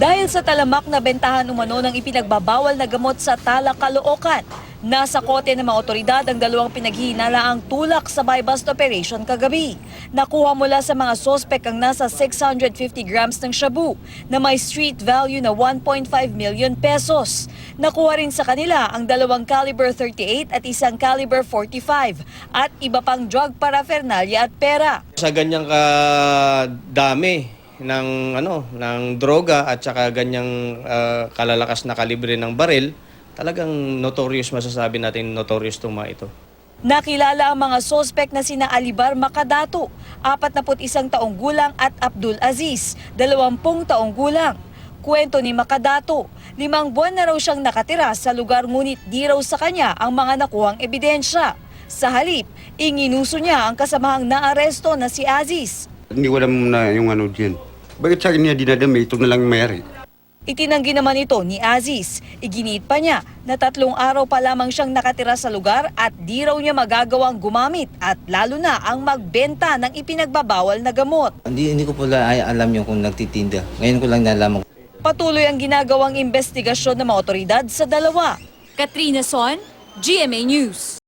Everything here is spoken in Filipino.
Dahil sa talamak na bentahan umano ng ipinagbabawal na gamot sa Tala, Caloocan, nasa kote ng mga otoridad ang dalawang pinaghihinalaang tulak sa buy-bust operation kagabi. Nakuha mula sa mga sospek ang nasa 650 grams ng shabu na may street value na 1.5 million pesos. Nakuha rin sa kanila ang dalawang caliber 38 at isang caliber 45 at iba pang drug paraphernalia at pera. Sa ganyang kadami ng droga at saka ganyang kalalakas na kalibre ng baril, talagang notorious, masasabi natin notorious itong mga ito. Nakilala ang mga sospek na sina Alibar Makadato, 41 taong gulang at Abdul Aziz, 20 taong gulang. Kwento ni Makadato, 5 buwan na raw siyang nakatira sa lugar ngunit di raw sa kanya ang mga nakuhang ebidensya. Sa halip, inginuso niya ang kasamahang naaresto na si Aziz. Hindi ko alam na yung ano dyan. Bakit sa akin niya dinadami? Ito na lang mayari. Itinanggi naman ito ni Aziz. Iginiit pa niya na 3 araw pa lamang siyang nakatira sa lugar at di raw niya magagawang gumamit at lalo na ang magbenta ng ipinagbabawal na gamot. Hindi ko pala alam yung kung nagtitinda. Ngayon ko lang nalaman. Patuloy ang ginagawang investigasyon ng mga otoridad sa dalawa. Katrina Son, GMA News.